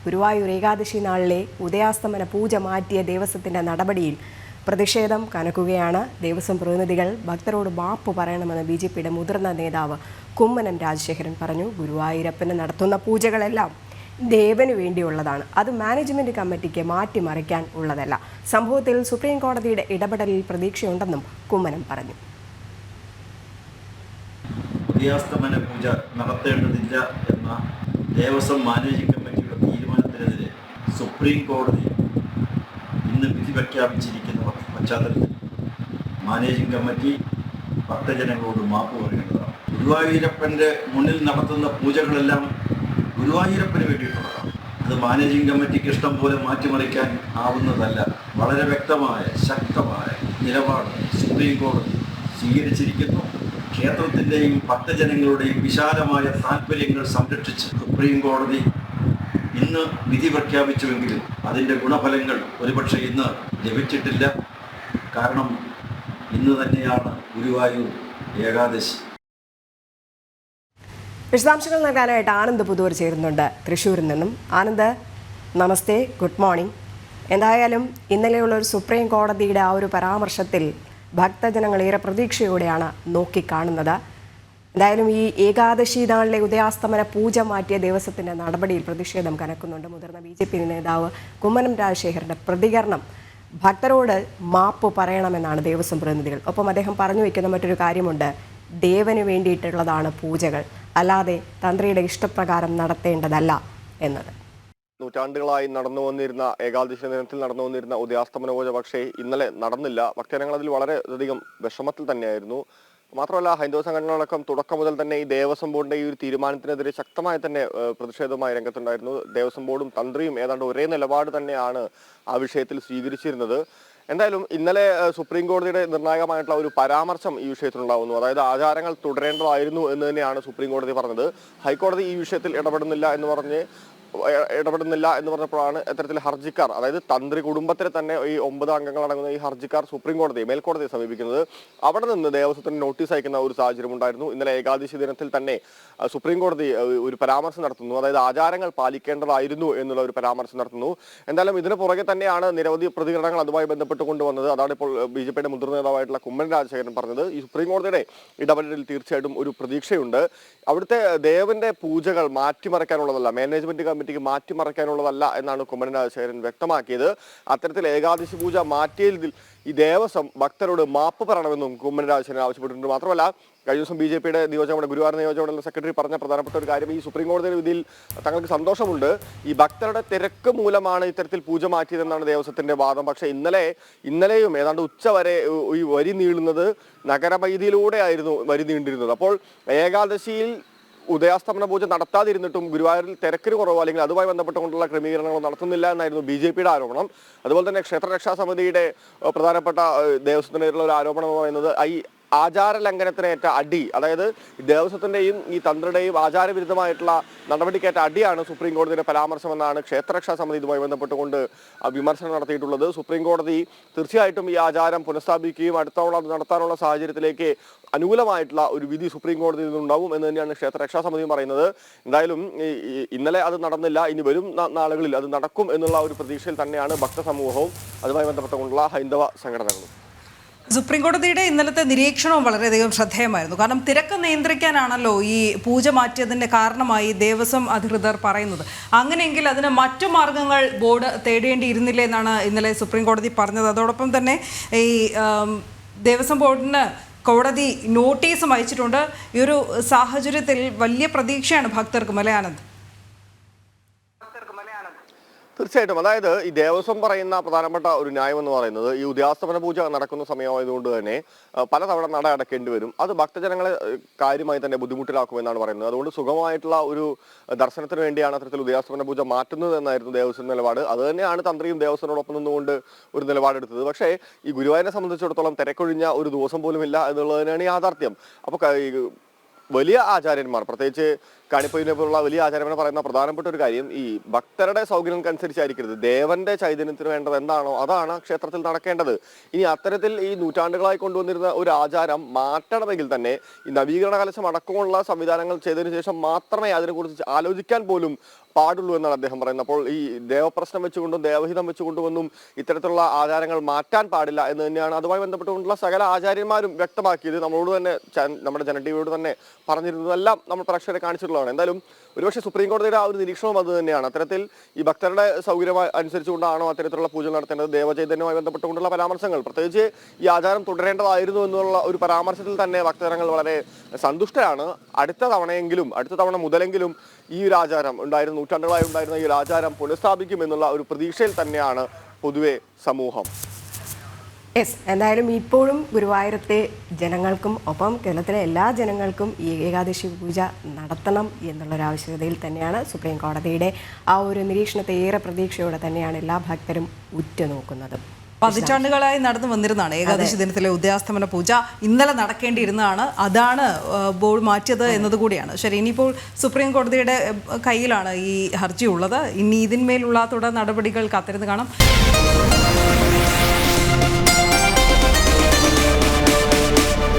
ഗുരുവായൂർ ഏകാദശി നാളിലെ ഉദയാസ്തമന പൂജ മാറ്റിയ ദേവസ്വത്തിന്റെ നടപടിയിൽ പ്രതിഷേധം കനക്കുകയാണ്. ദേവസ്വം പ്രതിനിധികൾ ഭക്തരോട് മാപ്പ് പറയണമെന്ന് ബിജെപിയുടെ മുതിർന്ന നേതാവ് കുമ്മനം രാജശേഖരൻ പറഞ്ഞു. ഗുരുവായൂരപ്പന് നടത്തുന്ന പൂജകളെല്ലാം ദേവന് വേണ്ടിയുള്ളതാണ്, അത് മാനേജ്മെന്റ് കമ്മിറ്റിക്ക് മാറ്റിമറിക്കാൻ ഉള്ളതല്ല. സംഭവത്തിൽ സുപ്രീം കോടതിയുടെ ഇടപെടലിൽ പ്രതീക്ഷയുണ്ടെന്നും കുമ്മനം പറഞ്ഞു. ഉദയാസ്തമന പൂജ നടത്തേണ്ടതില്ല എന്ന ദേവസ്വം മാനേജിംഗ് കമ്മിറ്റിയുടെ തീരുമാനത്തിനെതിരെ സുപ്രീം കോടതി ഇന്ന് വിധി പ്രഖ്യാപിച്ചിരിക്കുന്ന പശ്ചാത്തലത്തിൽ മാനേജിംഗ് കമ്മിറ്റി ഭക്തജനങ്ങളോട് മാപ്പ് പറയേണ്ടതാണ്. ഗുരുവായൂരപ്പൻ്റെ മുന്നിൽ നടത്തുന്ന പൂജകളെല്ലാം ഗുരുവായൂരപ്പന് വേണ്ടിയിട്ടുള്ളതാണ്. അത് മാനേജിംഗ് കമ്മിറ്റിക്ക് ഇഷ്ടം പോലെ മാറ്റിമറിക്കാൻ ആവുന്നതല്ല. വളരെ വ്യക്തമായ ശക്തമായ നിലപാട് സുപ്രീം കോടതി സ്വീകരിച്ചിരിക്കുന്നു. ക്ഷേത്രത്തിൻ്റെയും ഭക്തജനങ്ങളുടെയും വിശാലമായ താല്പര്യങ്ങൾ സംരക്ഷിച്ച് സുപ്രീം കോടതി ഇന്ന് വിധി പ്രഖ്യാപിച്ചുവെങ്കിലും അതിൻ്റെ ഗുണഫലങ്ങൾ ഒരുപക്ഷെ ഇന്ന് ലഭിച്ചിട്ടില്ല. കാരണം ഇന്ന് തന്നെയാണ് ഗുരുവായൂർ ഏകാദശി. വിശദാംശങ്ങൾ നൽകാനായിട്ട് ആനന്ദ് പുതൂർ ചേരുന്നുണ്ട് തൃശ്ശൂരിൽ നിന്നും. ആനന്ദ്, നമസ്തേ, ഗുഡ് മോർണിംഗ്. എന്തായാലും ഇന്നലെയുള്ള ഒരു സുപ്രീം കോടതിയുടെ ആ ഒരു പരാമർശത്തിൽ ഭക്തജനങ്ങൾ ഏറെ പ്രതീക്ഷയോടെയാണ് നോക്കിക്കാണുന്നത്. എന്തായാലും ഈ ഏകാദശി നാളിലെ ഉദയാസ്തമന പൂജ മാറ്റിയ ദേവസ്വത്തിൻ്റെ നടപടിയിൽ പ്രതിഷേധം കനക്കുന്നുണ്ട്. മുതിർന്ന ബിജെപി നേതാവ് കുമ്മനം രാജശേഖരൻ്റെ പ്രതികരണം ഭക്തരോട് മാപ്പ് പറയണമെന്നാണ് ദേവസ്വം പ്രതിനിധികൾ. ഒപ്പം അദ്ദേഹം പറഞ്ഞു വയ്ക്കുന്ന മറ്റൊരു കാര്യമുണ്ട്, ദേവന് വേണ്ടിയിട്ടുള്ളതാണ് പൂജകൾ, അല്ലാതെ തന്ത്രിയുടെ ഇഷ്ടപ്രകാരം നടത്തേണ്ടതല്ല എന്നത്. നൂറ്റാണ്ടുകളായി നടന്നു വന്നിരുന്ന ഏകാദശി ദിനത്തിൽ നടന്നു വന്നിരുന്ന ഉദയാസ്തമന പൂജ പക്ഷേ ഇന്നലെ നടന്നില്ല. ഭക്തജനങ്ങൾ അതിൽ വളരെയധികം വിഷമത്തിൽ തന്നെയായിരുന്നു. മാത്രമല്ല, ഹൈന്ദവ സംഘടനകളടക്കം തുടക്കം മുതൽ തന്നെ ഈ ദേവസ്വം ബോർഡിന്റെ ഈ ഒരു തീരുമാനത്തിനെതിരെ ശക്തമായി തന്നെ പ്രതിഷേധവുമായി രംഗത്തുണ്ടായിരുന്നു. ദേവസ്വം ബോർഡും തന്ത്രിയും ഏതാണ്ട് ഒരേ നിലപാട് തന്നെയാണ് ആ വിഷയത്തിൽ സ്വീകരിച്ചിരുന്നത്. എന്തായാലും ഇന്നലെ സുപ്രീം കോടതിയുടെ നിർണായകമായിട്ടുള്ള ഒരു പരാമർശം ഈ വിഷയത്തിലുണ്ടാവുന്നു. അതായത് ആചാരങ്ങൾ തുടരേണ്ടതായിരുന്നു എന്ന് തന്നെയാണ് സുപ്രീം കോടതി പറഞ്ഞത്. ഹൈക്കോടതി ഈ വിഷയത്തിൽ ഇടപെടുന്നില്ല എന്ന് പറഞ്ഞപ്പോഴാണ് ഇത്തരത്തിൽ ഹർജിക്കാർ, അതായത് തന്ത്രി കുടുംബത്തിലെ തന്നെ ഈ 9 അംഗങ്ങൾ അടങ്ങുന്ന ഈ ഹർജിക്കാർ സുപ്രീം കോടതിയെ മേൽക്കോടതിയെ സമീപിക്കുന്നത്. അവിടെ നിന്ന് ദേവസ്വത്തിന് നോട്ടീസ് അയക്കുന്ന ഒരു സാഹചര്യം ഉണ്ടായിരുന്നു. ഇന്നലെ ഏകാദശി ദിനത്തിൽ തന്നെ സുപ്രീം കോടതി ഒരു പരാമർശം നടത്തുന്നു. അതായത് ആചാരങ്ങൾ പാലിക്കേണ്ടതായിരുന്നു എന്നുള്ള ഒരു പരാമർശം നടത്തുന്നു. എന്തായാലും ഇതിന് പുറകെ തന്നെയാണ് നിരവധി പ്രതികരണങ്ങൾ അതുമായി ബന്ധപ്പെട്ട് കൊണ്ടുവന്നത്. അതാണ് ഇപ്പോൾ ബിജെപിയുടെ മുതിർന്ന നേതാവായിട്ടുള്ള കുമ്മനം രാജശേഖരൻ പറഞ്ഞത്. ഈ സുപ്രീം കോടതിയുടെ ഇടപെടലിൽ തീർച്ചയായിട്ടും ഒരു പ്രതീക്ഷയുണ്ട്. അവിടുത്തെ ദേവന്റെ പൂജകൾ മാറ്റിമറിക്കാനുള്ളതല്ല, മാനേജ്മെന്റ് കമ്മിറ്റിക്ക് മാറ്റിമറിക്കാനുള്ളതല്ല എന്നാണ് കുമ്മനം രാജശേഖരൻ വ്യക്തമാക്കിയത്. അത്തരത്തിൽ ഏകാദശി പൂജ മാറ്റിയതിൽ ഈ ദേവസ്വം ഭക്തരോട് മാപ്പ് പറയണമെന്നും കുമ്മനം രാജശേഖരൻ ആവശ്യപ്പെട്ടിട്ടുണ്ട്. മാത്രമല്ല, കഴിഞ്ഞ ദിവസം ബിജെപിയുടെ ഗുരുവായൂർ നിയോജകമണ്ഡലം സെക്രട്ടറി പറഞ്ഞ പ്രധാനപ്പെട്ട ഒരു കാര്യം, ഈ സുപ്രീം കോടതിയുടെ വിധിയിൽ തങ്ങൾക്ക് സന്തോഷമുണ്ട്. ഈ ഭക്തരുടെ തിരക്ക് മൂലമാണ് ഇത്തരത്തിൽ പൂജ മാറ്റിയതെന്നാണ് ദേവസ്വത്തിന്റെ വാദം. പക്ഷേ ഇന്നലെയും ഏതാണ്ട് ഉച്ച വരെ ഈ വരി നീളുന്നത് നഗരവൈദ്യയിലൂടെ ആയിരുന്നു വരി നീണ്ടിരുന്നത്. അപ്പോൾ ഏകാദശിയിൽ ഉദയാസ്തമന പൂജ നടത്താതിരുന്നിട്ടും ഗുരുവായൂരിൽ തിരക്കിന് കുറവ് അല്ലെങ്കിൽ അതുമായി ബന്ധപ്പെട്ടുകൊണ്ടുള്ള ക്രമീകരണങ്ങൾ നടത്തുന്നില്ല എന്നായിരുന്നു ബിജെപിയുടെ ആരോപണം. അതുപോലെ തന്നെ ക്ഷേത്രരക്ഷാ സമിതിയുടെ പ്രധാനപ്പെട്ട ദേവസ്വത്തിനെതിരെയുള്ള ഒരു ആരോപണം എന്ന് പറയുന്നത് ഈ ആചാര ലംഘനത്തിനേറ്റ അടി, അതായത് ദേവസ്വത്തിന്റെയും ഈ തന്ത്രിയുടെയും ആചാരവിരുദ്ധമായിട്ടുള്ള നടപടിക്കേറ്റ അടിയാണ് സുപ്രീം കോടതിയുടെ പരാമർശമെന്നാണ് ക്ഷേത്രരക്ഷാ സമിതി ഇതുമായി ബന്ധപ്പെട്ടുകൊണ്ട് വിമർശനം നടത്തിയിട്ടുള്ളത്. സുപ്രീം കോടതി തീർച്ചയായിട്ടും ഈ ആചാരം പുനഃസ്ഥാപിക്കുകയും അടുത്ത നടത്താനുള്ള സാഹചര്യത്തിലേക്ക് അനുകൂലമായിട്ടുള്ള ഒരു വിധി സുപ്രീം കോടതിയിൽ നിന്നുണ്ടാവും എന്ന് തന്നെയാണ് ക്ഷേത്രരക്ഷാ സമിതിയും പറയുന്നത്. എന്തായാലും ഇന്നലെ അത് നടന്നില്ല, ഇനി വരും നാളുകളിൽ അത് നടക്കും എന്നുള്ള ഒരു പ്രതീക്ഷയിൽ തന്നെയാണ് ഭക്തസമൂഹവും അതുമായി ബന്ധപ്പെട്ടുകൊണ്ടുള്ള ഹൈന്ദവ സംഘടനകളും. സുപ്രീം കോടതിയുടെ ഇന്നലത്തെ നിരീക്ഷണവും വളരെയധികം ശ്രദ്ധേയമായിരുന്നു. കാരണം തിരക്ക് നിയന്ത്രിക്കാനാണല്ലോ ഈ പൂജ മാറ്റിയതിൻ്റെ കാരണമായി ദേവസ്വം അധികൃതർ പറയുന്നത്. അങ്ങനെയെങ്കിൽ അതിന് മറ്റു മാർഗങ്ങൾ ബോർഡ് തേടേണ്ടിയിരുന്നില്ല എന്നാണ് ഇന്നലെ സുപ്രീം കോടതി പറഞ്ഞത്. അതോടൊപ്പം തന്നെ ഈ ദേവസ്വം ബോർഡിന് കോടതി നോട്ടീസും അയച്ചിട്ടുണ്ട്. ഈ ഒരു സാഹചര്യത്തിൽ വലിയ പ്രതീക്ഷയാണ് ഭക്തർക്ക്. മലയാനന്ദ്, തീർച്ചയായിട്ടും, അതായത് ഈ ദേവസ്വം പറയുന്ന പ്രധാനപ്പെട്ട ഒരു ന്യായം എന്ന് പറയുന്നത് ഈ ഉദയാസ്തമന പൂജ നടക്കുന്ന സമയമായതുകൊണ്ട് തന്നെ പലതവണ നട അടക്കേണ്ടി വരും. അത് ഭക്തജനങ്ങളെ കാര്യമായി തന്നെ ബുദ്ധിമുട്ടിലാക്കുമെന്നാണ് പറയുന്നത്. അതുകൊണ്ട് സുഗമമായിട്ടുള്ള ഒരു ദർശനത്തിന് വേണ്ടിയാണ് അത്തരത്തിൽ ഉദയാസ്തമന പൂജ മാറ്റുന്നത് എന്നായിരുന്നു ദേവസ്വം നിലപാട്. അത് തന്നെയാണ് തന്ത്രിയും ദേവസ്വനോടൊപ്പം നിന്നുകൊണ്ട് ഒരു നിലപാടെടുത്തത്. പക്ഷേ ഈ ഗുരുവായൂരിനെ സംബന്ധിച്ചിടത്തോളം തിരക്കൊഴിഞ്ഞ ഒരു ദിവസം പോലും ഇല്ല എന്നുള്ളത് തന്നെയാണ് യാഥാർത്ഥ്യം. അപ്പോൾ വലിയ ആചാര്യന്മാർ, പ്രത്യേകിച്ച് കാണിപ്പതിനെ പോലുള്ള വലിയ ആചാരമെന്ന് പറയുന്ന പ്രധാനപ്പെട്ട ഒരു കാര്യം ഈ ഭക്തരുടെ സൗകര്യങ്ങൾക്കനുസരിച്ചായിരിക്കരുത്. ദേവന്റെ ചൈതന്യത്തിന് വേണ്ടത് എന്താണോ അതാണ് ക്ഷേത്രത്തിൽ നടക്കേണ്ടത്. ഇനി അത്തരത്തിൽ ഈ നൂറ്റാണ്ടുകളായി കൊണ്ടുവന്നിരുന്ന ഒരു ആചാരം മാറ്റണമെങ്കിൽ തന്നെ ഈ നവീകരണ കലശം അടക്കമുള്ള സംവിധാനങ്ങൾ ചെയ്തതിനു ശേഷം മാത്രമേ അതിനെക്കുറിച്ച് ആലോചിക്കാൻ പോലും പാടുള്ളൂ എന്നാണ് അദ്ദേഹം പറയുന്നത്. അപ്പോൾ ഈ ദേവപ്രശ്നം വെച്ചുകൊണ്ടും ദേവഹിതം വെച്ചുകൊണ്ടുമൊന്നും ഇത്തരത്തിലുള്ള ആചാരങ്ങൾ മാറ്റാൻ പാടില്ല എന്ന് തന്നെയാണ് അതുമായി ബന്ധപ്പെട്ടുകൊണ്ടുള്ള സകല ആചാര്യന്മാരും വ്യക്തമാക്കിയത്. നമ്മളോട് തന്നെ നമ്മുടെ ജന ടിവിയോട് തന്നെ പറഞ്ഞിരുന്നതെല്ലാം നമ്മൾ പ്രേക്ഷകരെ കാണിച്ചിട്ടുള്ളതാണ്. എന്തായാലും ഒരുപക്ഷെ സുപ്രീം കോടതിയുടെ ആ ഒരു നിരീക്ഷണവും അത് തന്നെയാണ്. അത്തരത്തിൽ ഈ ഭക്തരുടെ സൗകര്യം അനുസരിച്ചുകൊണ്ടാണോ അത്തരത്തിലുള്ള പൂജ നടത്തേണ്ടത്, ദേവചൈതന്യവുമായി ബന്ധപ്പെട്ടുകൊണ്ടുള്ള പരാമർശങ്ങൾ, പ്രത്യേകിച്ച് ഈ ആചാരം തുടരേണ്ടതായിരുന്നു എന്നുള്ള ഒരു പരാമർശത്തിൽ തന്നെ ഭക്തജനങ്ങൾ വളരെ സന്തുഷ്ടരാണ്. അടുത്ത തവണ മുതലെങ്കിലും ഈ ഒരു ആചാരം നൂറ്റാണ്ടുകളായി ഉണ്ടായിരുന്ന ഈ ഒരു ആചാരം പുനഃസ്ഥാപിക്കും എന്നുള്ള ഒരു പ്രതീക്ഷയിൽ തന്നെയാണ് പൊതുവെ സമൂഹം. യെസ്, എന്തായാലും ഇപ്പോഴും ഗുരുവായൂരത്തെ ജനങ്ങൾക്കും ഒപ്പം കേരളത്തിലെ എല്ലാ ജനങ്ങൾക്കും ഈ ഏകാദശി പൂജ നടത്തണം എന്നുള്ളൊരാവശ്യകതയിൽ തന്നെയാണ് സുപ്രീം കോടതിയുടെ ആ ഒരു നിരീക്ഷണത്തെ ഏറെ പ്രതീക്ഷയോടെ തന്നെയാണ് എല്ലാ ഭക്തരും ഉറ്റുനോക്കുന്നത്. പതിറ്റാണ്ടുകളായി നടന്നു വന്നിരുന്നതാണ് ഏകാദശി ദിനത്തിലെ ഉദയാസ്തമന പൂജ. ഇന്നലെ നടക്കേണ്ടിയിരുന്നതാണ്, അതാണ് ബോർഡ് മാറ്റിയത് എന്നതുകൂടിയാണ്. ശരി, ഇനിയിപ്പോൾ സുപ്രീം കോടതിയുടെ കയ്യിലാണ് ഈ ഹർജി ഉള്ളത്. ഇനി ഇതിന്മേലുള്ള തുടർ നടപടികൾ കാത്തിരുന്ന് കാണാം.